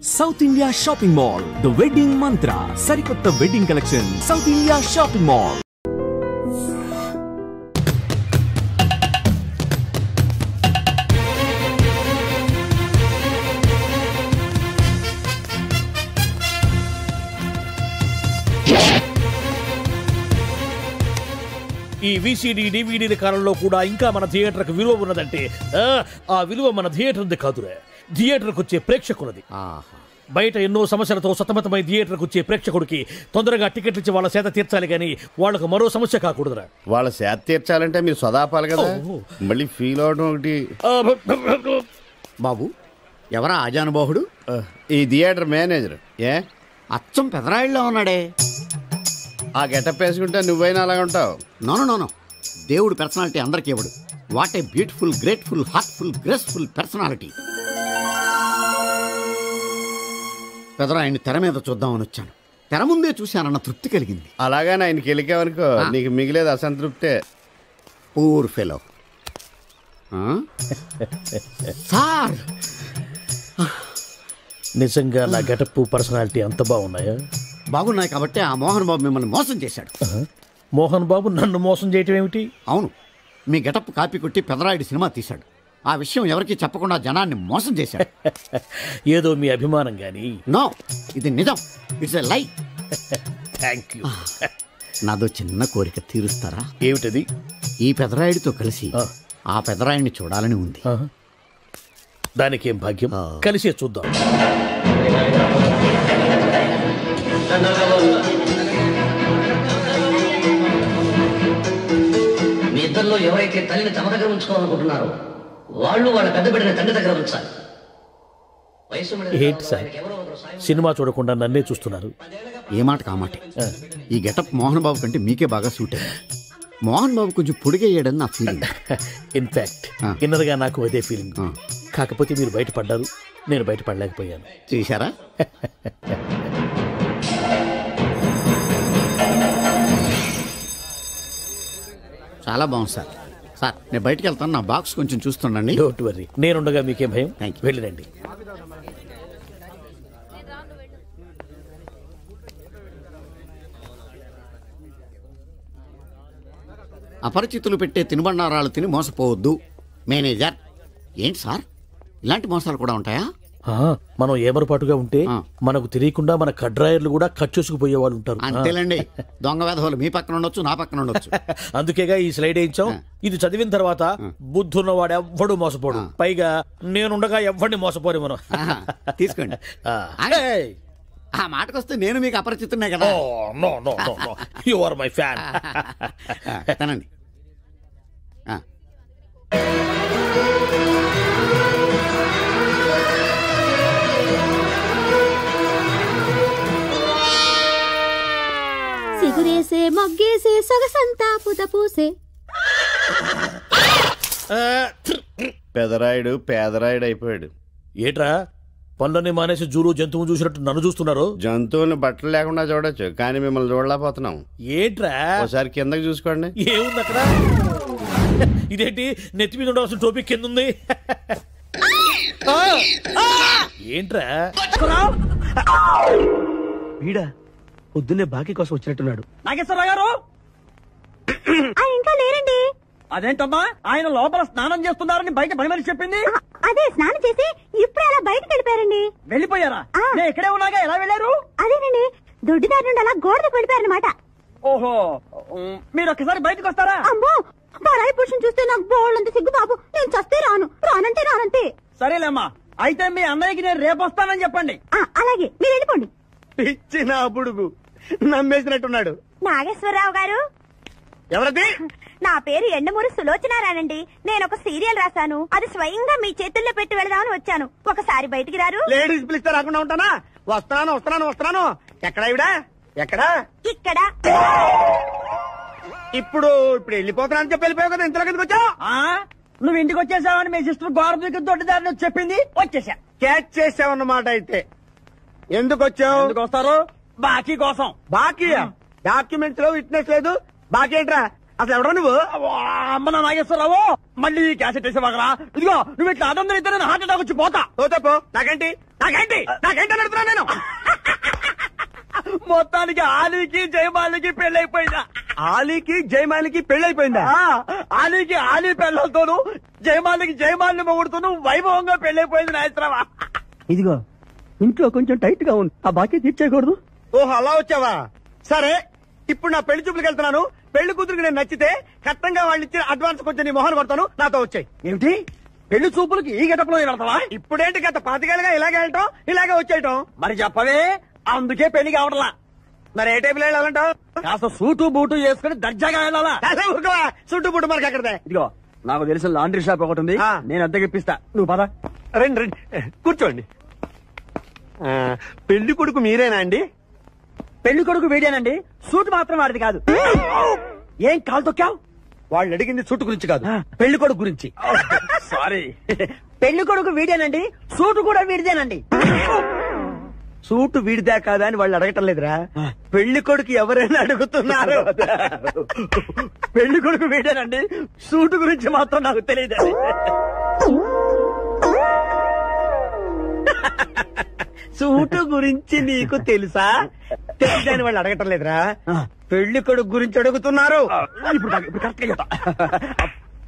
South India Shopping Mall, the wedding mantra. Sarikotta wedding collection. South India Shopping Mall. ఈ VCD డివిడీల కాలంలో కూడా ఇంకా మన థియేటర్కు విలువ ఉన్నదంటే ఆ విలువ మన థియేటర్ది కాదురా, థియేటర్కు వచ్చే ప్రేక్షకులది. బయట ఎన్నో సమస్యలతో సతమతమై థియేటర్కు వచ్చే ప్రేక్షకుడికి తొందరగా టికెట్లు ఇచ్చి వాళ్ళ సేత తీర్చాలి కానీ వాళ్ళకు మరో సమస్య కాకూడదురా. వాళ్ళ సేత తీర్చాలంటే మీరు సదాపాలి కదా, మళ్ళీ ఫీల్ అవడం ఒకటి. బాబు ఎవరా ఆజానుబాహుడు? ఈ థియేటర్ మేనేజర్. ఏ అచ్చం పెదరాయిల్లో ఉన్నాడే. ఆ గెటప్ వేసుకుంటే నువ్వైనా అలాగ ఉంటావు. నో దేవుడు పర్సనాలిటీ అందరికీ ఇవ్వడు. What a beautiful, grateful, heartful, graceful personality. పెదరాయిని తెర మీద చూద్దామని వచ్చాను. తెర ముందే చూశానన్న తృప్తి కలిగింది. అలాగని ఆయనకి వెళ్ళికావనుకో నీకు మిగిలేదు అసంతృప్తే. Poor fellow. సార్ నిజంగా నా గెటప్ పర్సనాలిటీ అంత బాగున్నాయా? బాగున్నాయి కాబట్టి ఆ మోహన్ బాబు మిమ్మల్ని మోసం చేశాడు. మోహన్ బాబు నన్ను మోసం చేయటం ఏమిటి? అవును, మీ గెటప్ కాపీ కొట్టి పెదరాయుడు సినిమా తీశాడు. ఆ విషయం ఎవరికి చెప్పకుండా జనాన్ని మోసం చేశాడు. ఏదో మీ అభిమానం గాని. నో, ఇది నిజం. ఇట్స్ ఎ లై. Thank you. నాదో చిన్న కోరిక తీరుస్తారా? ఏమిటది? ఈ పెదరాయుడితో కలిసి ఆ పెదరాయుడిని చూడాలని ఉంది. దానికేం భాగ్యం, కలిసే చూద్దాం. మీ ఇద్దరిలో ఎవరైతే తల్లిని తమ దగ్గర ఉంచుకోవాలనుకుంటున్నారో వాళ్ళు వాళ్ళ పెద్ద బిడ్డని తండ్రి దగ్గర ఉంచాలి. ఏంటి సార్ సినిమా చూడకుండా నన్నే చూస్తున్నారు? ఏ మాట కామాటే. ఈ గెటప్ మోహన్ బాబు కంటే మీకే బాగా సూట్ అయ్యింది. మోహన్ బాబు కొంచెం పొడిగయ్యాడని నా ఫీలింగ్. ఇన్ఫాక్ట్ ఇన్నర్గా నాకు అదే ఫీలింగ్. కాకపోతే మీరు బయటపడ్డారు, నేను బయటపడలేకపోయాను. చూశారా? చాలా బాగుంది సార్. సార్ నేను బయటకు వెళ్తాను, నా బాక్స్ కొంచెం చూస్తుండండి. డోంట్ వర్రీ, నేనుండగా మీకేం భయం. వెళ్ళిరండి. అపరిచితులు పెట్టే తినుబండారాలు తిని మోసపోవద్దు. మేనేజర్. ఏంటి సార్ ఇలాంటి మోసాలు కూడా ఉంటాయా? మనం ఏమరపాటుగా ఉంటే మనకు తెలియకుండా మన కడ్రాయర్లు కూడా కట్ చేసుకుపోయే వాళ్ళు ఉంటారు. అంతేలేండి, దొంగ వేధవులు మీ పక్కన ఉండొచ్చు, నా పక్కన ఉండొచ్చు. అందుకేగా ఈ స్లైడ్ వేయించాం. ఇది చదివిన తర్వాత బుద్ధున్నవాడు ఎవ్వడు మోసపోడు. పైగా నేనుండగా ఎవ్వడిని మోసపోరు మనం. తీసుకోండి. ఆ మాటకొస్తే నేను మీకు అపరిచితున్నే కదా. You are my fan. తనండి. సిగురేసే మొగ్గేసే సొగసంతా పుత పూసే. పెదరాయుడు పేదరాయుడు అయిపోయాడు. ఏట్రా పనులన్నీ మానేసి జూలు జంతువు చూసినట్టు నన్ను చూస్తున్నారు? జంతువుని బట్టలు లేకుండా చూడొచ్చు, కానీ మిమ్మల్ని చూడలేకపోతున్నాం. ఏట్రా ఒకసారి కిందకి చూసుకోండి. ఏముంది అక్కడ? ఇదేంటి నెత్తి మీద ఉండవలసిన టోపిక్ కింద ఉంది? ఏంట్రా? వీడా పొద్దున్నే బాకీ కోసం వచ్చినట్టున్నాడు. నాగేశ్వరరావు గారు ఇంకా లేరండి. అదేంటమ్మా, ఆయన లోపల స్నానం చేస్తున్నారని బయట భయమని చెప్పింది. అదే స్నానం చేసి ఇప్పుడు అలా బయటకు వెళ్ళిపోయారండి. వెళ్ళిపోయారా? నేను ఇక్కడే ఉన్నాగా, ఎలా వెళ్ళారు? అదేనండి, దొడ్డిదారి నుండి అలా గోడకు వెళ్ళిపోయారనమాట. ఓహో, మీరు ఒక్కసారి బయటకు వస్తారా? అమ్మో, పరాయి పురుషుని చూస్తే నాకు బోళ్ళంత సిగ్గు బాబు. నేను చస్తే రానంటే రానంతే. సరేలేమ్మా, అయితే మీ అన్నయ్యకి నేను రేపు వస్తానని చెప్పండి. అలాగే, మీరు వెళ్ళిపోండి. ఇచ్చిన బుడుగు నమ్మేసినట్టున్నాడు. నాగేశ్వరరావు గారు. ఎవరది? నా పేరు ఎండమూరి సులోచనారానండి. నేను ఒక సీరియల్ రాశాను, అది స్వయంగా మీ చేతుల్లో పెట్టి వెళదామని వచ్చాను. ఒకసారి బయటికి రారు? లేడీస్ పిలిస్తే రాకుండా ఉంటానా? వస్తున్నాను. ఎక్కడా ఇవిడా? ఎక్కడా? ఇక్కడ. ఇప్పుడు వెళ్ళిపోతున్నాను చెప్పి వెళ్ళిపోయావు కదా, ఇంతలో కిందకి వచ్చావు. నువ్వు ఇంటికి వచ్చేసావని మీ సిస్టర్ గోడ దగ్గర దొడ్డిదారిని చెప్పింది, వచ్చేసా. క్యాచ్ చేసావన్నమాట. అయితే ఎందుకు వచ్చావు? ఎందుకు వస్తారు? బాకీ కోసం. బాకీ? డాక్యుమెంట్స్ లో విట్నెస్ లేదు, బాకీ ఏంట్రా? అసలు ఎవడో నువ్వు? అమ్మ నాగేశ్వరరావు, మళ్ళీ క్యాసెట్ వేసేవాగరా? ఇదిగో నువ్వు ఇట్లా అదందరూ ఇద్దరు హార్ట్ అటాక్ వచ్చి పోతా. పోతా పో. నాకేంటి నాకేంటి నాకేంటి మొత్తానికి ఆలీకి జయమాలికి పెళ్ళైపోయిందా? ఆలీకి జయమాలికి పెళ్ళైపోయిందా? ఆలీకి ఆలీ పెళ్ళతోను జయమాలికి జయమాలిని మొగుడుతూను వైభవంగా పెళ్ళైపోయింది నాయత్రమా. ఇదిగో ఇంట్లో కొంచెం టైట్ గా ఉంది, ఆ బాకీ తీర్చేయకూడదు. ఓహో అలా వచ్చావా? సరే, ఇప్పుడు నా పెళ్లి చూపులకు వెళ్తున్నాను. పెళ్లి కూతురికి నేను నచ్చితే కట్టంగా వాళ్ళు ఇచ్చిన అడ్వాన్స్ కొంచెం నీ మొహన్ కొడతాను, నాతో వచ్చాయి. ఏమిటి పెళ్లి చూపులకి ఈ గెటప్లో వెళ్తావా? ఇప్పుడేంటి గత 5 ఏళ్ళుగా ఇలాగే వెళ్ళటం, ఇలాగే వచ్చేయటం. మరి చెప్పవే, అందుకే పెళ్లి కావట్లా. మరి ఏ టైపులో వెళ్ళాలంటావు? కాస్త సూటు బూటు వేసుకుని దర్జాగా వెళ్ళాలా? సూటు బూటు మనకి అక్కడదే. ఇదిగో నాకు తెలిసిన లాండ్రీ షాప్ ఒకటి ఉంది, నేను అద్దెకి ఇప్పిస్తా. నువ్వు పద. రండి రండి కూర్చోండి. పెళ్లి కొడుకు మీరేనా అండి? పెళ్లి కొడుకు వీడేనండి, సూట్ మాత్రం వాడిది కాదు. ఏం కాలు తొక్కావు? వాళ్ళు అడిగింది సూట్ గురించి కాదు, పెళ్లి కొడుకు గురించి. సారీ. పెళ్లి కొడుకు వీడేనండి, సూట్ కూడా వీడిదేనండి. సూట్ వీడిదే కాదా అని వాళ్ళు అడగటం లేదురా, పెళ్లి కొడుకు ఎవరైనా అడుగుతున్నారు. పెళ్లి కొడుకు వీడేనండి, సూట్ గురించి మాత్రం నాకు తెలియదు. సూటు గురించి నీకు తెలుసా? తెలియదని వాళ్ళు అడగటం లేదురా, పెళ్లి కొడుకు గురించి అడుగుతున్నారు.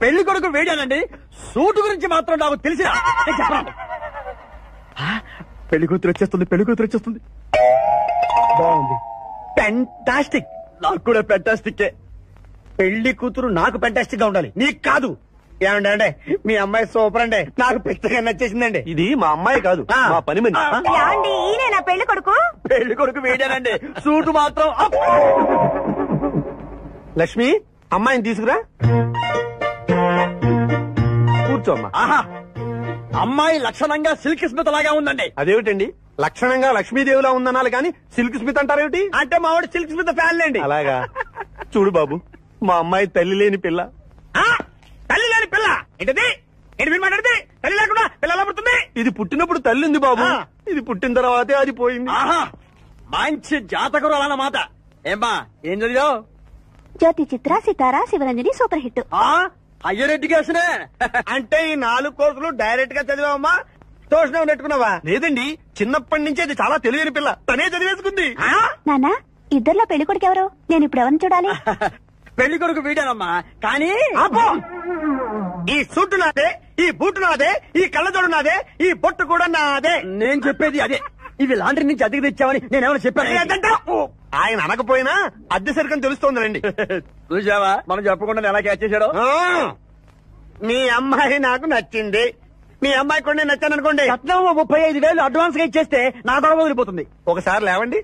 పెళ్లి కొడుకు వేడానండి, సూటు గురించి మాత్రం నాకు తెలిసిన. పెళ్లి కూతురు వచ్చేస్తుంది, పెళ్లి కూతురు వచ్చేస్తుంది. బాగుంది, ఫెంటాస్టిక్. నాకు కూడా ఫెంటాస్టిక్. పెళ్లి కూతురు నాకు ఫెంటాస్టిక్ గా ఉండాలి, నీకు కాదు. ఏమండి అంటే మీ అమ్మాయి సూపర్ అండి, నాకు పెద్దగా నచ్చేసిందండి. ఇది మా అమ్మాయి కాదు, మా పని మనిషి. ఈయన పెళ్లి కొడుకు? పెళ్లి కొడుకు వేడానండి, సూటు మాత్రం. లక్ష్మి, అమ్మాయిని తీసుకురా, కూర్చోమ్మా. ఆహా, అమ్మాయి లక్షణంగా సిల్క్ స్మిత్ లాగా ఉందండి. అదేమిటండి, లక్షణంగా లక్ష్మీదేవిలా ఉందనాలి కానీ సిల్క్ స్మిత్ అంటారేమిటి? అంటే మా వాడు సిల్క్ స్మిత్ ఫ్యాన్ లేండి. అలాగా? చూడు బాబు, మా అమ్మాయి తల్లి లేని పిల్ల. తల్లి లేని పిల్ల ఏంటది? ఏంటి మీరు మాట్లాడితే? తల్లి లేకుండా పిల్ల ఎలా పుడుతుంది? ఇది పుట్టినప్పుడు తల్లి ఉంది బాబు, ఇది పుట్టిన తర్వాతే అది పోయింది. మంచి జాతకుడు అన్నమాట. ఏమ్మా, ఏం చదివావు? జ్యోతి చిత్ర, సితారా, శివరంజని సూపర్ హిట్. హయ్యర్ ఎడ్యుకేషనే అంటే ఈ 4 కోర్సులు డైరెక్ట్ గా చదివావమ్మా? ట్యూషన్ నెట్టుకున్నావా? లేదండి, చిన్నప్పటి నుంచి అది చాలా తెలియని పిల్ల, తనే చదివేసుకుంది. నానా, ఇద్దర్లో పెళ్లి కొడుకు ఎవరు? నేను ఇప్పుడు ఎవరిని చూడాలి? పెళ్లి కొడుకు వీడానమ్మా, కానీ ఈ సూటు నాదే, ఈ బూటు నాదే, ఈ కళ్ళజోడు నాదే, ఈ బొట్టు కూడా నాదే. నేను చెప్పేది అదే. ఇవి లాండ్రీ నుంచి అద్దెకి తెచ్చావని నేనేమైనా చెప్పాను? ఆయన అనకపోయినా అద్దె సరికని తెలుస్తోందండి. చూసావా, మనం చెప్పకుండా ఎలా క్యాచ్ చేశాడో. మీ అమ్మాయి నాకు నచ్చింది, మీ అమ్మాయి కూడా నేను నచ్చాను అనుకోండి. 35,000 అడ్వాన్స్ గా ఇచ్చేస్తే నా గొడవ వదిలిపోతుంది. ఒకసారి లేవండి.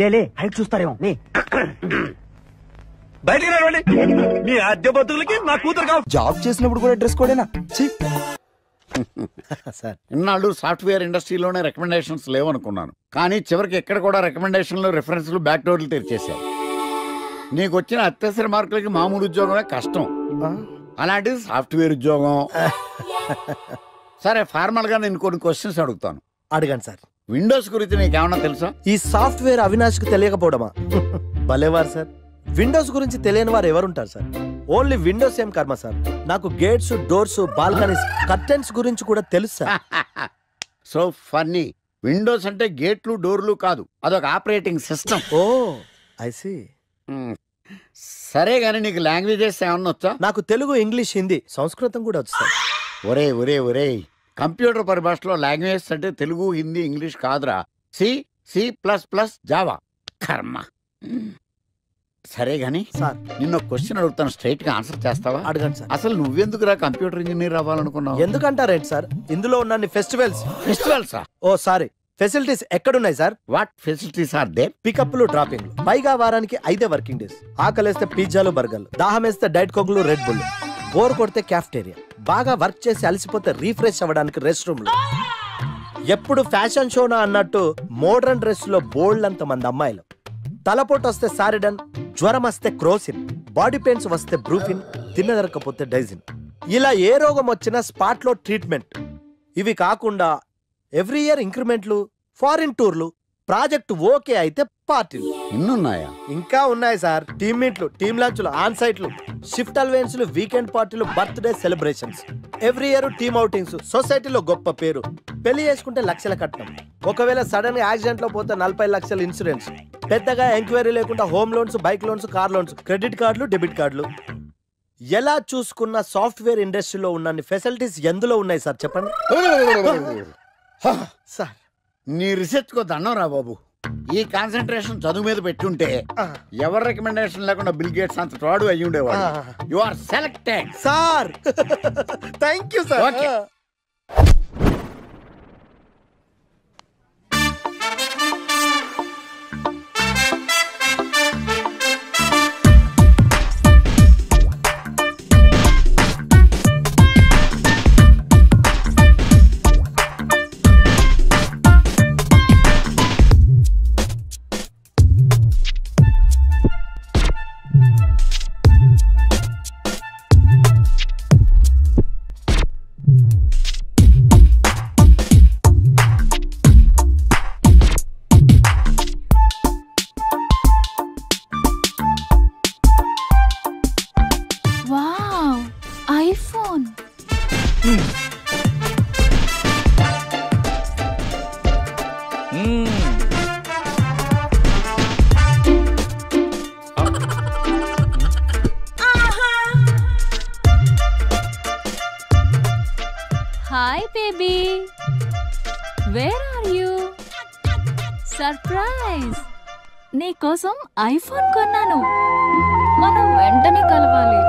నేలే, హైట్ చూస్తారేమో. బయటికి రావండి, మీ అద్దె బతుకులకి నా కూతురు కావు. జాబ్ చేసినప్పుడు కూడా డ్రెస్ కోడేనా? సార్, ఇన్నాళ్ళు సాఫ్ట్వేర్ ఇండస్ట్రీలోనే రికమెండేషన్స్ లేవనుకున్నాను, కానీ చివరికి ఎక్కడ కూడా రికమెండేషన్లు, రిఫరెన్స్లు, బ్యాక్ డోర్లు తెరిచేశారు. నీకు వచ్చిన అత్యవసర మార్కులకి మామూలు ఉద్యోగమే కష్టం, అలాంటిది సాఫ్ట్వేర్ ఉద్యోగం. సరే, ఫార్మల్ గా నేను కొన్ని క్వశ్చన్స్ అడుగుతాను. అడగండి సార్. విండోస్ గురించి నీకేమన్నా తెలుసా? ఈ సాఫ్ట్వేర్ అవినాష్కి తెలియకపోవడమా? భలేవారు సార్, విండోస్ గురించి తెలియని వారు ఎవరుంటారు సార్? ఓన్లీ విండోస్ ఏం కర్మ సార్, నాకు గేట్స్, డోర్స్, బాల్కనీస్, కర్టెన్స్ గురించి కూడా తెలుసు సార్. So funny. విండోస్ అంటే గేట్లు, డోర్లు కాదు, అదొక operating system. Oh I see. సరే గానీ నీకు లాంగ్వేజెస్ ఏమన్నా వచ్చా? నాకు తెలుగు, ఇంగ్లీష్, హిందీ, సంస్కృతం కూడా వచ్చు సార్. ఒరే ఒరే ఒరే, కంప్యూటర్ పరిభాషలో లాంగ్వేజెస్ అంటే తెలుగు, హిందీ, ఇంగ్లీష్ కాదురా, సి, C++, జావా. కర్మ. సరే గాని సార్, నిన్న క్వశ్చన్ అడుగుతాను, స్ట్రైట్ గా ఆన్సర్ చేస్తావా? అడగండి సార్. అసలు నువ్వెందుకురా కంప్యూటర్ ఇంజనీర్ అవ్వాలనుకున్నావు? ఎందుకంటారేంటి సార్, ఇందులో ఉన్న ఫెస్టివల్స్. ఫెస్టివల్సా? ఓ సారీ, ఫెసిలిటీస్ ఎక్కడున్నాయి sir? What facilities are they? పికప్లు, డ్రాపింగ్లు, పైగా వారానికి 5 వర్కింగ్ డేస్. ఆకలేస్తే పిజ్జాలు, బర్గర్లు, దాహం వేస్తే డైట్ కోక్లు, రెడ్ బుల్, బోర్ కొడితే క్యాఫ్టేరియా, బాగా వర్క్ చేసి అలసిపోతే రీఫ్రెష్ అవ్వడానికి రెస్ట్ రూమ్లు. ఎప్పుడు ఫ్యాషన్ షోనా అన్నట్టు మోడర్న్ డ్రెస్ లో బోల్డ్ అంత మంది అమ్మాయిలు. తలపోటు వస్తే సారిడన్, జ్వరం వస్తే క్రోసిన్, బాడీ పెయిన్స్ వస్తే బ్రూఫిన్, తిన్నదరకపోతే డైజిన్. ఇలా ఏ రోగం వచ్చినా స్పాట్ లో ట్రీట్మెంట్. ఇవి కాకుండా ఎవ్రీ ఇయర్ ఇంక్రిమెంట్లు, ఫారిన్ టూర్లు, ప్రాజెక్ట్ ఓకే అయితే పార్టీలు. ఇన్నున్నాయా? ఇంకా ఉన్నాయి సార్. టీమ్ మీట్లు, టీమ్ లంచ్లు, ఆన్ సైట్లు, షిఫ్ట్ అలవెన్స్లు, వీకెండ్ పార్టీలు, birthday celebrations, every year team outings, సొసైటీలో గొప్ప పేరు. పెళ్లి చేసుకుంటే లక్షల కట్నం, ఒకవేళ సడన్ గా యాక్సిడెంట్ లో పోతే 40 లక్షల ఇన్సూరెన్స్. పెద్దగా ఎంక్వైరీ లేకుండా home loans, bike loans, car loans, credit కార్డులు, డెబిట్ కార్డులు. ఎలా చూసుకున్న సాఫ్ట్వేర్ ఇండస్ట్రీలో ఉన్న ఫెసిలిటీస్ ఎందులో ఉన్నాయి సార్ చెప్పండి. సార్ నీ రీసెర్చ్ కో దండం రా బాబు. ఈ కాన్సన్ట్రేషన్ చదువు మీద పెట్టుంటే ఎవరి రికమెండేషన్ లేకుండా బిల్ గేట్స్ అంత వాడు అయ్యి ఉండేవాడు. You are selected sir. Thank you sir. Okay. Hi baby, where are you? Surprise! నీ కోసం ఐఫోన్ కొన్నాను. మనం వెంటనే కలవాలి.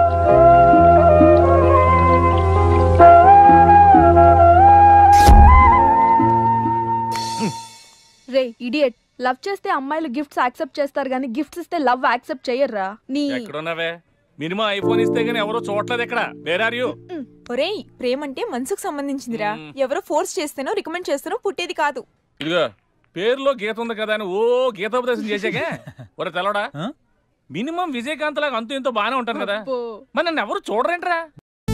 రే ఇడియట్, లవ్ చేస్తే అమ్మాయిలు గిఫ్ట్స్ యాక్సెప్ట్ చేస్తారు కానీ గిఫ్ట్స్ ఇస్తే లవ్ యాక్సెప్ట్ చెయ్యర్రా. నీ ఎక్కడున్నావే? మినిమం ఐఫోన్ ఇస్తే గానీ ఎవరో చూడలేదు ఇక్కడ. Where are you? ఒరేయ్, ప్రేమ అంటే మనసుకు సంబంధించిందిరా. ఎవరో ఫోర్స్ చేస్తేనో రికమెండ్ చేస్తేనో పుట్టేది కాదు. ఇదిగో పేరులో గీత ఉంది కదా అని ఓ గీతోపదేశం చేసాకే ఒరే తెలవడా, మినిమం విజయకాంత్ లాగా అంతూ ఇంతో బానే ఉంటాను కదా, మరి నన్ను ఎవరు చూడరేంట్రా?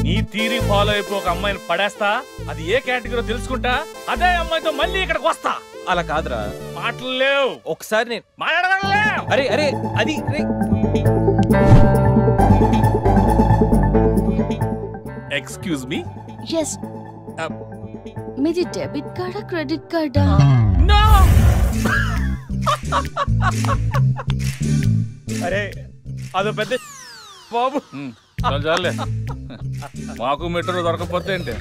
నీ థీరీ ఫాలో అయిపో ఒక అమ్మాయిని పడేస్తా, అది ఏ కేటగిరీ తెలుసుకుంటా, అదే అమ్మాయితో మళ్ళీ ఇక్కడికి వస్తా. అలా కాదురా, మాటలు లేవు. ఒకసారి నేను మాట్లాడలేవు. అరే అరే అది ఎక్స్క్యూజ్ మీ. ఎస్. మీది డెబిట్ కార్డా క్రెడిట్ కార్డా? నో. అరే అదో పెద్ద బాబు. చాలే మాకు మెట్రో దొరకపోతే ఏంటి?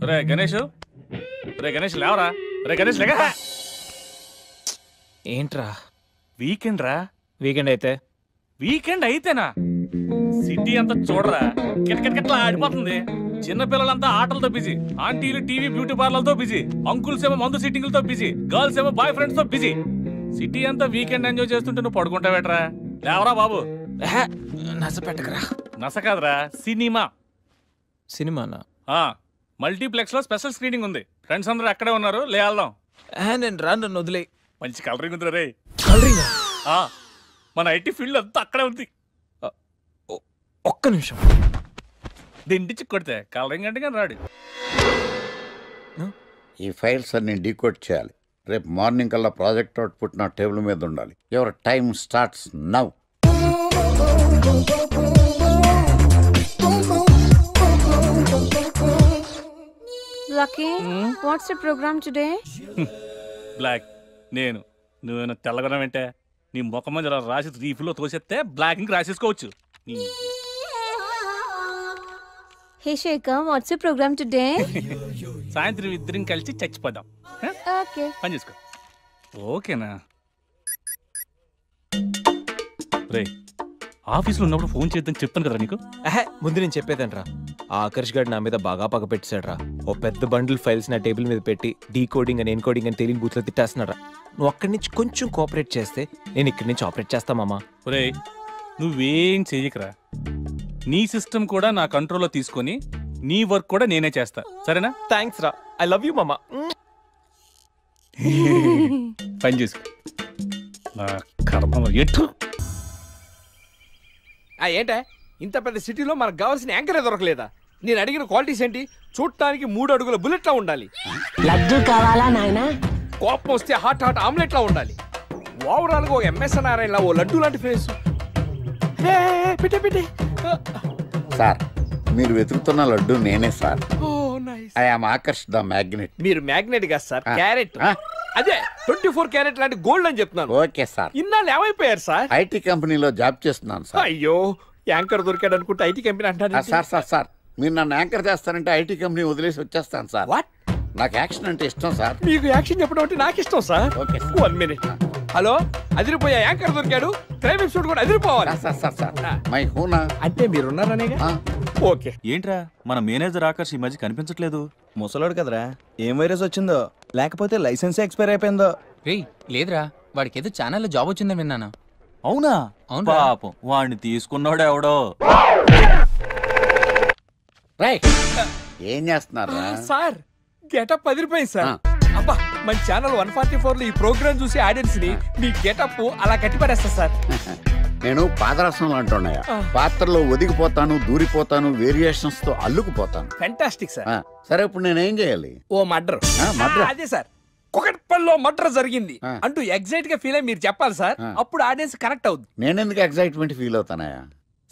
రే గణేష్, రే గణేష్ లేవరా. రే గణేష్ లేక. ఏంట్రా? వీకెండ్ రా. వీకెండ్ అయితే? వీకెండ్ అయితేనా? సిటీ అంతా చూడరా, కిటకిటకిట్లా ఆడిపోతుంది. చిన్న పిల్లలంతా ఆటలతో బిజీ, ఆంటీలు టీవీ బ్యూటీ పార్లర్తో బిజీ, అంకుల్స్ ఏమో మందు సిట్టింగ్లతో బిజీ, గర్ల్స్ ఏమో బాయ్ ఫ్రెండ్స్ తో బిజీ. సిటీ అంతా వీకెండ్ ఎంజాయ్ చేస్తుంటే నువ్వు పడుకుంటావేట్రా? లేవరా బాబు. నస పెట్టకరా. నస కాదురా, సినిమా. సినిమానా? మల్టీప్లెక్స్ లో స్పెషల్ స్క్రీనింగ్ ఉంది. ఫ్రెండ్స్ అందరూ అక్కడే ఉన్నారు, లే వెళ్దాం. నేను రాను, నన్ను వదిలే. మంచి కలరింగ్ ఉంది రే. కలరింగ్? మన ఐటీ ఫీల్డ్ అంతా అక్కడే ఉంది. ఒక్క నిమిషం. దిండిచి కొడితే కలరింగ్ అంటే కానీ రాడు. ఈ ఫైల్స్ అన్ని డీకోడ్ చేయాలి. రేపు మార్నింగ్ కల్లా ప్రాజెక్ట్ అవుట్పుట్ నా టేబుల్ మీద ఉండాలి. Your time starts now. Lucky, what's the program today? బ్లాక్. నేను నువ్వేనా తెల్లగొన వెంటే నీ ముఖం మీద రాసి రీఫ్లో తోసేస్తే బ్లాక్ ఇంక రాసేసుకోవచ్చు. Hey Shekhar, what's the program today? సాయంత్రం ఇద్దరం కలిసి చచ్చిపోదాం. Okay. పని చేసుకో. ఓకేనా? రే ఆఫీస్లో ఉన్నప్పుడు ఫోన్ చేద్దాం చెప్తాను కదా నీకు. ముందు నేను చెప్పేదంట్రా, ఆకర్ష్ గారు నా మీద బాగా పగ పెట్టాడురా. ఓ పెద్ద బండిల్ ఫైల్స్ నా టేబుల్ మీద పెట్టి డీకోడింగ్ అని ఎన్కోడింగ్ అని తెలియని బూత్లో తిట్టేస్తున్నారా. నువ్వు అక్కడి నుంచి కొంచెం కోఆపరేట్ చేస్తే నేను ఇక్కడి నుంచి ఆపరేట్ చేస్తా మామా. రే నువ్వేం చెయ్యకరా, నీ సిస్టమ్ కూడా నా కంట్రోల్లో తీసుకొని నీ వర్క్ కూడా నేనే చేస్తా, సరేనా? థ్యాంక్స్ రా, ఐ లవ్ యూ మామా. పని చేసుకో. నా కర్మ ఎటు. ఏంటే ఇంత పెద్ద సిటీలో మనకు కావాల్సిన యాంకరే దొరకలేదా? నేను అడిగిన క్వాలిటీస్ ఏంటి? చూడటానికి 3 అడుగుల బుల్లెట్లా ఉండాలి, లడ్డు కావాలా నాయనా, కోపం వస్తే హాట్ హాట్ ఆమ్లెట్లా ఉండాలి, ఓవరాల్ గా ఎంఎస్ఎన్ నారాయణ ఓ లడ్డు లాంటి ఫేస్. సార్ మీరు వెతుకుతున్న లడ్డు నేనే sir. Nice. I am Akarsh the magnet. మీరు మ్యాగ్నెట్ గా సార్, క్యారెట్. అదే 24 క్యారెట్ లాంటి గోల్డ్ అని చెప్తున్నాను. Okay sir. ఇన్నాళ్ళు ఏమైపోయారు సార్? ఐటీ కంపెనీలో జాబ్ చేస్తున్నాను సార్. అయ్యో, యాంకర్ దొరికాడు అనుకుంటే ఐటీ కంపెనీ అంటారు. సార్ మీరు నన్ను యాంకర్ చేస్తారంటే ఐటీ కంపెనీ వదిలేసి వచ్చేస్తాను సార్. వాట్? నాకు యాక్షన్ అంటే ఇష్టం సార్. మీకు యాక్షన్ చెప్పడం అంటే నాకు ఇష్టం సార్. Okay 1 minute. హలో, అదిరిపోయా యాంకర్ దొరికాడు, క్రైమ్ ఎపిసోడ్ కూడా అదిరిపోవాలి. మై హూనా అంటే మీరున్నారనేగా. ఓకే. ఏంట్రా మన మేనేజర్ ఆకర్ష్ ఈ మధ్య కనిపించట్లేదు. ముసలోడు కదరా, ఏం వైరస్ వచ్చిందో లేకపోతే లైసెన్స్ ఎక్స్పైర్ అయిపోయిందో. రేయ్ లేదురా, వాడికి ఏదో ఛానల్లో జాబ్ వచ్చిందని విన్నాను. అవునా? అవును పాపం వాడిని తీసుకున్నాడు ఎవడో. ఏం చేస్తున్నారు సార్? గెటప్ అదిరిపోయింది సార్. అబ్బా, మన ఛానల్ 144 లో ఈ ప్రోగ్రామ్ చూసి ఆడియన్స్ ని మీ గెటప్ అలా కట్టిపడేస్తా సార్. నేను పాదరసం అంటున్నాయా, పాత్రలో ఒదిగిపోతాను, దూరిపోతాను, వేరియేషన్స్ తో అల్లుకుపోతాను. Fantastic sir. సరే ఇప్పుడు నేనేం చేయాలి? ఓ మర్డర్. అదే సార్, కుకట్పల్లిలో మర్డర్ జరిగింది అంటూ ఎగ్జైట్ గా ఫీల్ అయ్యి మీరు చెప్పాలి సార్. అప్పుడు ఆడియన్స్ కనెక్ట్ అవుద్ది. నేనెందుకు ఎగ్జైట్మెంట్ ఫీల్ అవుతానయా?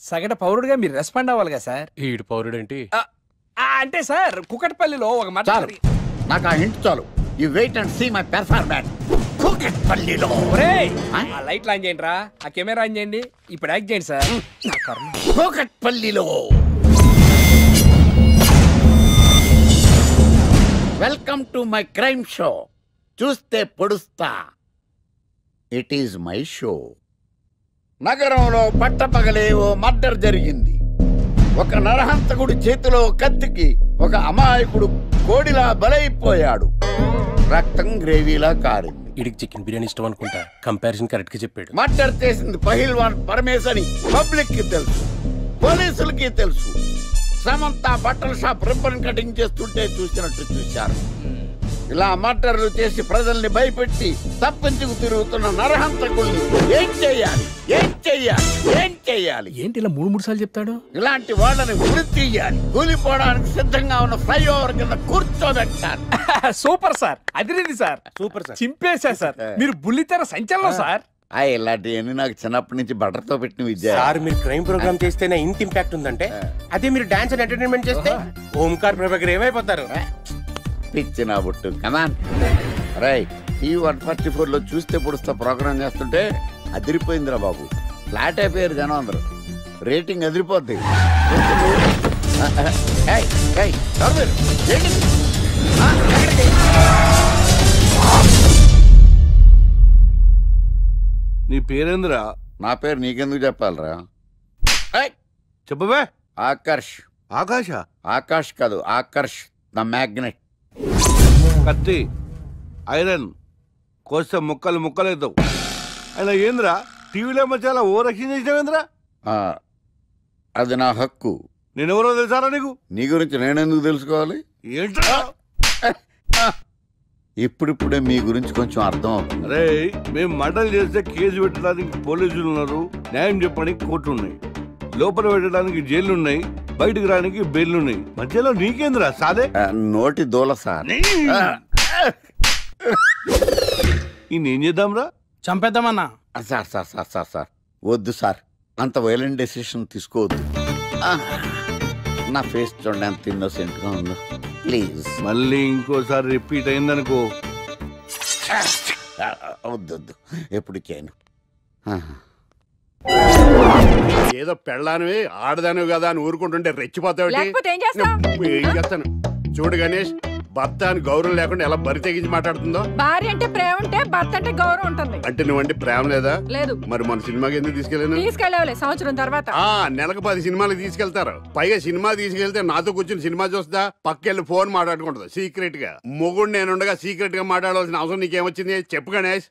సగటు పౌరుడుగా మీరు రెస్పాండ్ అవ్వాలిగా సార్. ఈడు పౌరుడు ఏంటి అంటే సార్, కుకట్పల్లిలో ఒక మర్డర్. నాకు ఆ హింట్ చాలు. You wait and see my performance. కుకట్పల్లిలో ఆ లైట్ ఆన్ చేయండి రా, ఆ కెమెరా ఆన్ చేయండి. ఇప్పుడు యాక్ట్ చేయండి సార్. కుకట్పల్లిలో welcome to my crime show. చూస్తే పొడుస్తా, ఇట్ ఈజ్ మై షో. నగరంలో పట్టపగలే ఓ మర్డర్ జరిగింది. ఒక నరహంతకుడి చేతిలో కత్తికి ఒక అమాయకుడు కోడిలా బలైపోయాడు. రక్తం గ్రేవీలా కారింది. ఇడికి చికెన్ బిర్యానీ ఇష్టం అనుకుంటా, కంపారిజన్ కరెక్ట్ గా చెప్పాడు. మర్డర్ చేసింది పహిల్వాన్ పరమేశ్ అని పబ్లిక్ కి తెలుసు, పోలీసులకి తెలుసు. సమంత బట్టల షాప్ రిబ్బన్ కటింగ్ చేస్తుంటే చూసినట్టు చూశారు. ఇలా మర్డర్లు చేసి ప్రజల్ని భయపెట్టి తప్పించుకు తిరుగుతున్న నరహంతకుల్ని ఏం చెయ్యాలి, ఏం చెయ్యాలి, ఏం చెయ్యాలి? ఏంటి ఇలా 3 సార్లు చెప్తాడు? ఇలాంటి వాళ్ళని ఉరి తీయాలి. కూలిపోవడానికి సిద్ధంగా ఉన్న ఫ్లైఓవర్ కింద కూర్చోబెట్టాలి. సూపర్ సార్, అదిరింది సార్. సూపర్ సార్, చింపేశా సార్. మీరు బుల్లితెర సంచలనం సార్. ఇలాంటివన్నీ నాకు చిన్నప్పటి నుంచి బట్టర్తో పెట్టిన విద్య సార్. మీరు క్రైమ్ ప్రోగ్రామ్ చేస్తేనే ఇంత ఇంపాక్ట్ ఉందంటే, అదే మీరు డాన్స్ అండ్ ఎంటర్టైన్మెంట్ చేస్తే ఓంకార్ ప్రభాకర్ ఏమైపోతారు? పిచ్చిన బుట్టు కమాన్. రై T144 లో చూస్తే పొడుస్తా ప్రోగ్రామ్ చేస్తుంటే అదిరిపోయిందిరా బాబు. ఫ్లాట్ అయిపోయారు జనం అందరూ. రేటింగ్ అదిరిపోద్ది. నీ పేరేంద్రా? నా పేరు నీకెందుకు చెప్పాలరా? చెప్పవే. ఆకర్ష్. ఆకాశ? ఆకాష్ కాదు, ఆకర్ష్ ద మ్యాగ్నెట్. కత్తి, ఐరన్ కోస్తే ముక్కలు ముక్కలేద్దావు. అయినా ఏంద్రా టీవీలో చాలా ఓ రక్షణ చేసినావేంద్రా? అది నా హక్కు. నేనెవరో తెలుసారా నీకు? నీ గురించి నేనెందుకు తెలుసుకోవాలి? ఏంట్రా? ఇప్పుడిప్పుడే మీ గురించి కొంచెం అర్థం అవుతుంది. అరే, మేము మర్డర్ చేస్తే కేసు పెట్టడానికి పోలీసులు ఉన్నారు, న్యాయం చెప్పడానికి కోర్టు ఉన్నాయి, లోపల పెట్టడానికి జైలు ఉన్నాయి, బయటకు రానికి బెయిల్ ఉన్నాయి. మధ్యలో నీకేంద్రా సాదే? నోటి దూల సార్. ఏం చేద్దాంరా? చంపేద్దామన్నా. Sir sir sir sir sir వద్దు సార్, అంత వైలెంట్ డెసిషన్ తీసుకోవద్దు. నా ఫేస్ చూడండి ఎంత ఇన్నోసెంట్ గా ఉందో. ప్లీజ్ మళ్ళీ ఇంకోసారి రిపీట్ అయిందనుకో. వద్దొద్దు, ఎప్పుడు చేయను. ఏదో పెళ్ళానివి ఆడదానివి కదా అని ఊరుకుంటుంటే రెచ్చిపోతావు. ఏం చేస్తాను చూడు గణేష్, భర్త అని గౌరవం లేకుండా ఎలా బరి తెగించి మాట్లాడుతుందో. భార్య అంటే ప్రేమ ఉంటే భర్త అంటే గౌరవం ఉంటుంది. అంటే నువ్వంటే ప్రేమ లేదా? లేదు. మరి మన సినిమాకి ఎందుకు తీసుకెళ్ళాను? తీసుకెళ్ళవలే సంవత్సరం తర్వాత. నెలకు 10 సినిమాలకు తీసుకెళ్తారు. పైగా సినిమా తీసుకెళ్తే నాతో కూర్చొని సినిమా చూస్తా, పక్కెళ్ళి ఫోన్ మాట్లాడుకుంటుంది సీక్రెట్ గా. మొగుడు నేనుండగా సీక్రెట్ గా మాట్లాడాల్సిన అవసరం నీకేమొచ్చింది చెప్పు గణేష్.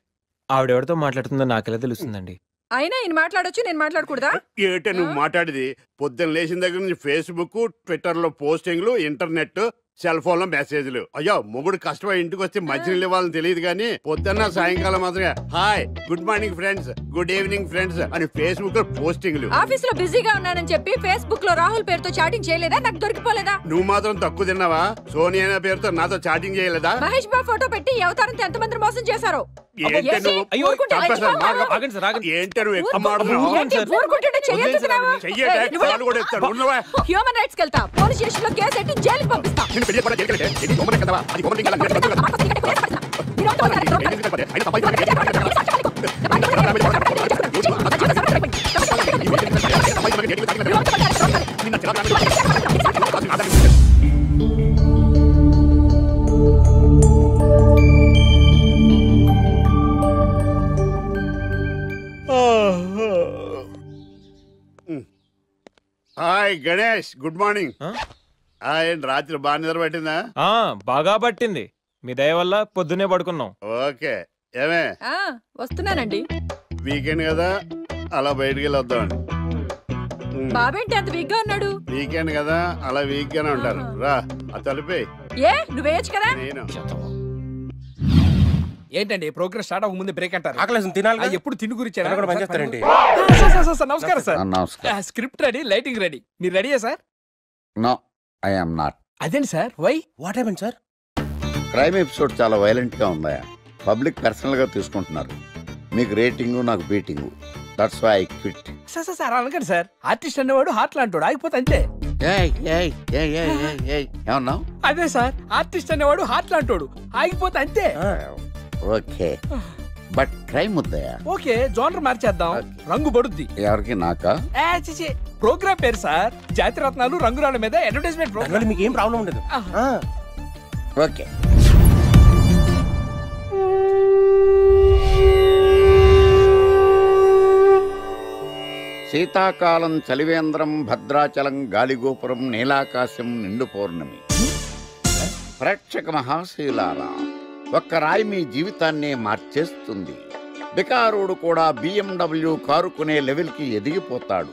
ఆవిడెవరితో మాట్లాడుతుందో నాకెలా తెలుస్తుందండి? అయినా ఈయన మాట్లాడొచ్చు, నేను మాట్లాడకూడదా? ఏటే నువ్వు మాట్లాడేది? పొద్దున్న లేచిన దగ్గర నుంచి ఫేస్బుక్, ట్విట్టర్ లో పోస్టింగ్లు, ఇంటర్నెట్, సెల్ ఫోన్ లో మెసేజ్లు. అయ్యో, మొగుడు కష్టమై ఇంటికి వస్తే మంచినీళ్ళు ఇవ్వాలని తెలియదు కానీ పొద్దున్న సాయంకాలం మాత్రమే hi, good morning friends, good evening friends అని ఫేస్బుక్ లో పోస్టింగ్లు. ఆఫీస్ లో బిజీగా ఉన్నానని చెప్పి ఫేస్బుక్ లో రాహుల్ పేరుతో చాటింగ్ చేయలేదా? నాకు దొరికిపోలేదా? నువ్వు మాత్రం తక్కువ తిన్నావా? సోనియా పేరుతో నాతో చాటింగ్ చేయలేదా? మహేష్ బాబు ఫోటో పెట్టి అవతారంతో ఎంతమంది మోసం చేశారో. హ్యూమన్ రైట్స్ వెళ్తా పోలీస్ స్టేషన్ లో కేసు ఎట్టి జైలుకి పంపిస్తా. Hi Ganesh, good morning. రాత్రి బాగా నిద్ర పట్టిందా? బాగా పట్టింది, మీ దయ వల్ల పొద్దునే పడుకున్నాం. ఓకే, ఏమే వస్తున్నానండి. వీకెండ్ కదా, అలా బయటికి వెళ్ళి వద్దామండి. బాబేంటి అంత వీక్ గా ఉన్నాడు? వీకెండ్ కదా, అలా వీక్ గానే ఉంటారు. రా, ఆ తలిపే. ఏ నువ్వేయచ్చు కదా. నేను ఏంటండి ప్రోగ్రెస్ స్టార్ట్ అవ్వక ముందు బ్రేక్ అంటారు? ఆకలేసం తినాలి. ఎప్పుడు తిని గురించి పనిచేస్తారండి. నమస్కారం sir. Script ready, lighting ready. మీరు రెడీయా sir? No, I am not. అదేంటి sir, why? What happened sir? Crime episode చాలా వైలెంట్ గా ఉందా, పబ్లిక్ పర్సనల్ గా తీసుకుంటున్నారు. మీకు రేటింగ్, నాకు beating. That's why I quit. Sir అనకండి సార్, ఆర్టిస్ట్ అనేవాడు హార్ట్ లాంటి ఆగిపోతే అంతే. ఏమన్నావు? అదే సార్, ఆర్టిస్ట్ అనేవాడు హార్ట్ లాంటి ఆగిపోతే అంతే. ఓకే, బట్ క్రైమ్ వద్దయా? ఓకే, జోనర్ మార్చేద్దాం, రంగు పడుద్ది. ఎవరికి? నాకా? ప్రోగ్రామ్ పేరు సార్ జాతి రత్నాలు రంగురాళ్ళ మీద అడ్వర్టైజ్మెంట్ ప్రోగ్రామ్. మీకు ఏం ప్రాబ్లం ఉండదు. ఓకే. శీతాకాలం చలివేంద్రం, భద్రాచలం గాలిగోపురం, నీలాకాశం, నిండు పౌర్ణమి. ప్రేక్షక మహాశీలారా, ఒక్క రాయి మీ జీవితాన్నే మార్చేస్తుంది. బికారోడు కూడా BMW కారు కొనే లెవెల్కి ఎదిగిపోతాడు.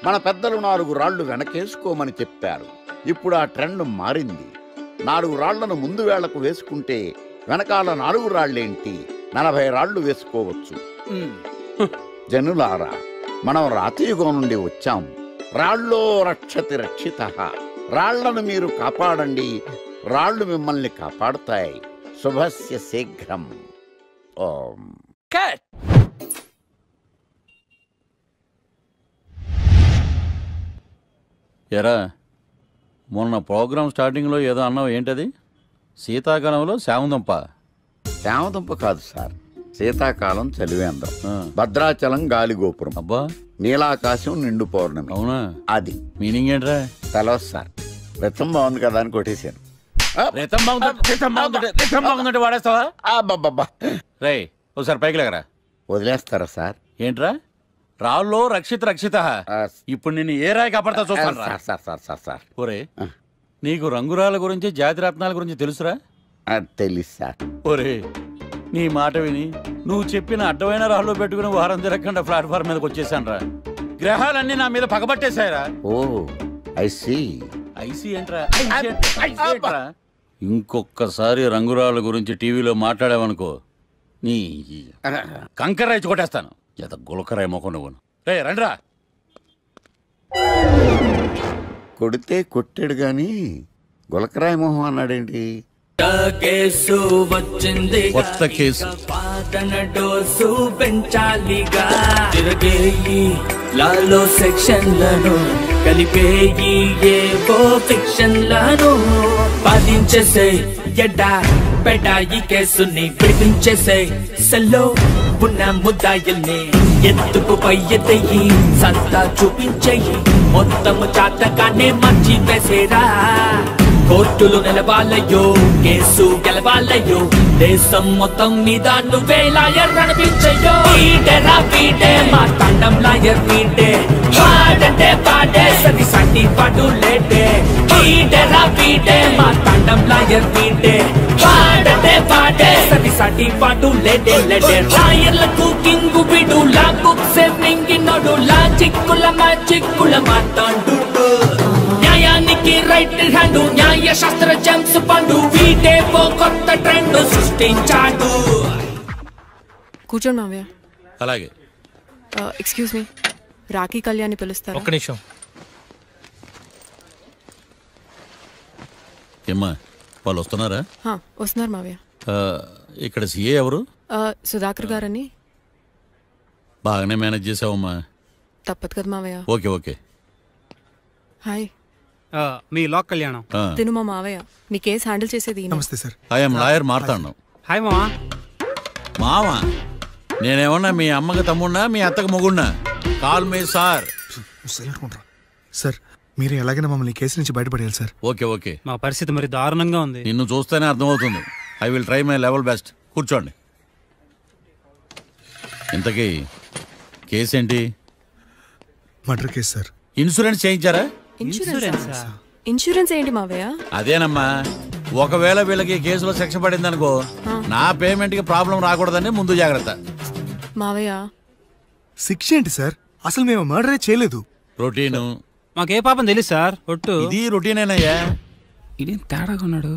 మన పెద్దలు 4 రాళ్లు వెనకేసుకోమని చెప్పారు. ఇప్పుడు ఆ ట్రెండ్ మారింది. 4 రాళ్లను ముందు వేళ్లకు వేసుకుంటే వెనకాల 4 రాళ్లేంటి, 40 రాళ్లు వేసుకోవచ్చు. జనులారా, మనం రాతియుగం నుండి వచ్చాం. రాళ్ళో రక్షతి రక్షితః. రాళ్లను మీరు కాపాడండి, రాళ్లు మిమ్మల్ని కాపాడుతాయి. శుభస్య శీఘ్రం. ఓం. కట్. ఎరా, మొన్న ప్రోగ్రామ్ స్టార్టింగ్లో ఏదో అన్నావు, ఏంటది? శీతాకాలంలో శామదుంప. శామదుంప కాదు సార్, శీతాకాలం చలివేంద్రం, భద్రాచలం గాలిగోపురం, అబ్బా, నీలాకాశం, నిండు పౌర్ణమి. అవునా? అది మీనింగ్ ఏంట్రా? తెలవదు సార్, రతం బాగుంది కదా అని కొట్టేశాను. వాడేస్తావా? రే, ఒకసారి పైకి లేకరా. వదిలేస్తారా సార్? ఏంట్రా? రాళ్ళో రక్షిత రక్షిత. ఇప్పుడు నిన్ను ఏ రాయి కాపాడతా చూస్తాను. సార్ ఒరే, నీకు రంగురాల గురించి, జాతి రత్నాల గురించి తెలుసురా? తెలుసు సార్. ఒరే, నీ మాట విని నువ్వు చెప్పిన అడ్డమైన రాళ్ళు పెట్టుకుని వారం తిరగకుండా ప్లాట్ఫామ్ మీదకి వచ్చేసాను రా. గ్రహాలన్నీ నా మీద పగబట్టేశాయరా. ఓ, ఐ సీ. ఐసీ ఏంట్రా? ఇంకొకసారి రంగురాళ్ళ గురించి టీవీలో మాట్లాడావనుకో, నీ కంకర్రాయి కొట్టేస్తాను. ఎంత గులకరాయి మొక్క నువ్వు. రే రండ్రా. కొడితే కొట్టాడు గాని గులకరాయి మొహం అన్నాడేంటి? కేసు వచ్చింది, కొత్త కేసు. డోసు పెంచాలిగా. తిరగేయి లాలో సెక్షన్లను, కలిపేయి ఏవో ఫిక్షన్లను. బాధించేసే ఎడ్డా బెడా ఈ కేసుని విడిపించేసే. సెల్లో ఉన్న ముద్దాయిల్ని ఎత్తుకు పై ఎత్తయి, సత్తా చూపించేయి. మొత్తము చాతకానే మంచి వేసేరా. కోర్టులు నిలవాలయ్యో, కేసు గెలవాలయ్యో. దేశం మొత్తం మీద నువ్వే లాయర్ అనిపించయ్యో. వీడేరా వీడే మా తండం లాయర్ వీడే. పాడంటే పాడే సరి సాటి పాడు లేడే. వీడేరా వీడే మా తండం లాయర్ వీడే. పాడంటే పాడే సరి సాటి పాడు లేడే లేడే. లాయర్లకు కింగు విడు, లా బుక్స్ మింగినోడు. లా చిక్కుల మ్యాజిక్కుల మాట్లాడు. న్యాయానికి రైట్ హ్యాండ్, న్యాయ శాస్త్ర జెమ్స్ పండు. వీడే ఓ కొత్త ట్రెండ్ సృష్టించాడు. కూర్చోండి మావయ్య. అలాగే. ఎక్స్క్యూజ్ మీ, రాఖీ కళ్యాణ్ పిలుస్తారు. ఒక్క నిమిషం. ఏమ్మా, వాళ్ళు వస్తున్నారా? వస్తున్నారు మావయ్య. ఇక్కడ సీఏ ఎవరు? సుధాకర్ గారని. బాగానే మేనేజ్ చేసావమ్మా. తప్పదు కదా మావయ్య. Okay okay. హాయ్. మీ లోక్ కళ్యాణం. తిను మా మావయ్య. మీ కేసు హ్యాండిల్ చేసేది. నమస్తే సార్. ఐఎమ్ లాయర్ మాట్లాడను. హాయ్ మావా. మావా నేనేమన్నా మీ అమ్మకి తమ్ముడినా మీ అత్తకి మొగుడినా? Call me sir. సార్ మీరు ఎలాగైనా మమ్మల్ని కేసు నుంచి బయటపడేయాలి సార్. Okay okay. మా పరిస్థితి మరి దారుణంగా ఉంది. నిన్ను చూస్తేనే అర్థమవుతుంది. I will try my level best. కూర్చోండి. ఇంతకీ కేసు ఏంటి? Murder case sir. ఇన్సూరెన్స్ చేయించారా? ఇన్సూరెన్స్ ఏంటి మావయ్య? అదేనమ్మా, ఒకవేళ వీళ్ళకి కేసులో శిక్ష పడింది అనుకో, నా పేమెంట్ కి ప్రాబ్లం రాకూడదని ముందు జాగ్రత్త. మావయ్య శిక్ష ఏంటి సార్? అసలు మేము మర్డరే చేయలేదు. రొటీన్. మాకే పాపం తెలుసు సార్. ఒట్టు ఇది రొటీనేనయ్యా. ఇదేం తేడాగా ఉన్నాడు.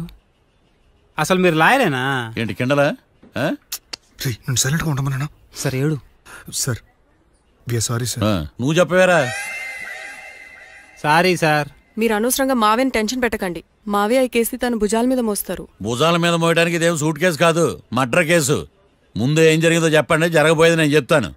అసలు మీరు లాయరేనా? ఏంటి కిండలా? నేను సైలెంట్గా ఉంటామన్నా. సరే ఏడు సార్. Sorry sir. నువ్వు చెప్పవేరా? Sorry sir. మీరు అనవసరంగా మావయ్యని టెన్షన్ పెట్టకండి. మావయ్య ఈ కేసు తన భుజాల మీద మోస్తారు. భుజాల మీద మోయడానికి ఇదేం సూట్ కేసు కాదు, మర్డర్ కేసు. ముందు ఏం జరిగిందో చెప్పండి, జరగబోయేది నేను చెప్తాను.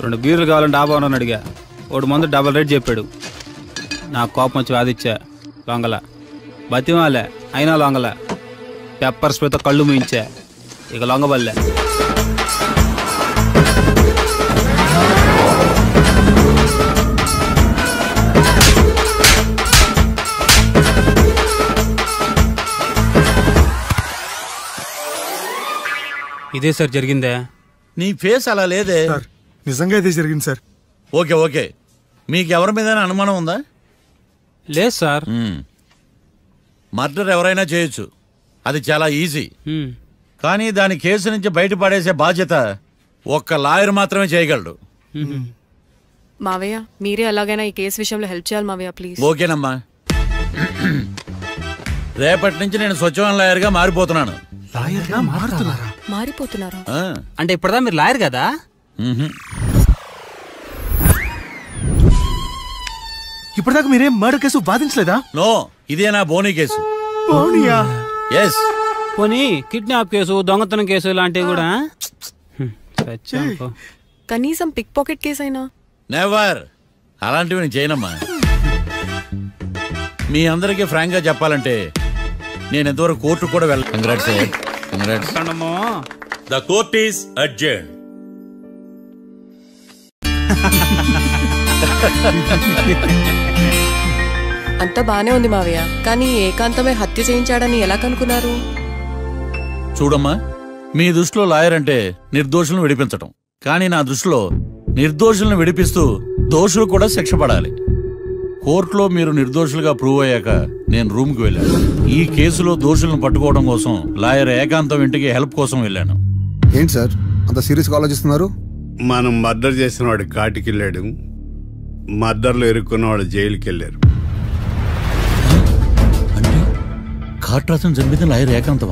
రెండు బీర్లు కావాలని డాబా అని అడిగా. ఒకటి మందు డబల్ రేట్ చెప్పాడు. నాకు కోపం వచ్చి వాదిచ్చా. లొంగల బతిమాలే, అయినా లొంగల. పెప్పర్ స్ప్రేతో కళ్ళు మూయించా. ఇక లొంగబల్లే. ఇదే సార్ జరిగిందే. నీ ఫేస్ అలా లేదే. నిజంగా ఇదే జరిగింది సార్. Okay okay. మీకు ఎవరి మీద అనుమానం ఉందా? లేదు సార్. మర్డర్ ఎవరైనా చేయొచ్చు, అది చాలా ఈజీ. కానీ దాని కేసు నుంచి బయటపడేసే బాధ్యత ఒక్క లాయర్ మాత్రమే చేయగలడు. మావయ్య మీరే ఎలాగైనా ఈ కేసు విషయంలో హెల్ప్ చేయాలి మావయ్య ప్లీజ్. ఓకేనమ్మా. రేపటి నుంచి నేను స్వచ్ఛమైన లాయర్గా మారిపోతున్నాను. మారిపోతున్నారా? అంటే ఇప్పుడుదా మీరు లాయర్ కదా? ఇప్పటిదాకా మీరేం మర్డర్ కేసు వాదించలేదా? నో, ఇదే నా బోనీ కేసు. ఎస్. పోనీ కిడ్నాప్ కేసు, దొంగతనం కేసు ఇలాంటివి కూడా. కనీసం పిక్ పాకెట్ కేసు అయినా? నెవర్. అలాంటివి నేను చేయనమ్మా. మీ అందరికీ ఫ్రాంక్ గా చెప్పాలంటే నేను ఎంతవరకు కోర్టు కూడా వెళ్ళాను. Congrats. Congrats. The court is adjourned. అంతా బానే ఉంది మావయ్య, కానీ ఏకాంతమే హత్య చేయించాడని ఎలా కనుక్కున్నారు? చూడమ్మా, మీ దృష్టిలో లాయర్ అంటే నిర్దోషులను విడిపించటం, కానీ నా దృష్టిలో నిర్దోషులను విడిపిస్తూ దోషులు కూడా శిక్ష పడాలి. కోర్టులో మీరు నిర్దోషులుగా ప్రూవ్ అయ్యాక నేను రూమ్కి వెళ్ళాను. ఈ కేసులో దోషులను పట్టుకోవడం కోసం లాయర్ ఏకాంతం ఇంటికి హెల్ప్ కోసం వెళ్ళాను. ఏంటి సార్ అంత సీరియస్ గా ఆలోచిస్తున్నారు? మనం మర్డర్ చేసిన వాడు కాటికి వెళ్ళాడు, మర్డర్లో ఇరుక్కున్న వాడు జైలుకి వెళ్ళారు. కాట్రాసం చంపితే లాయర్ ఏకాంతమా?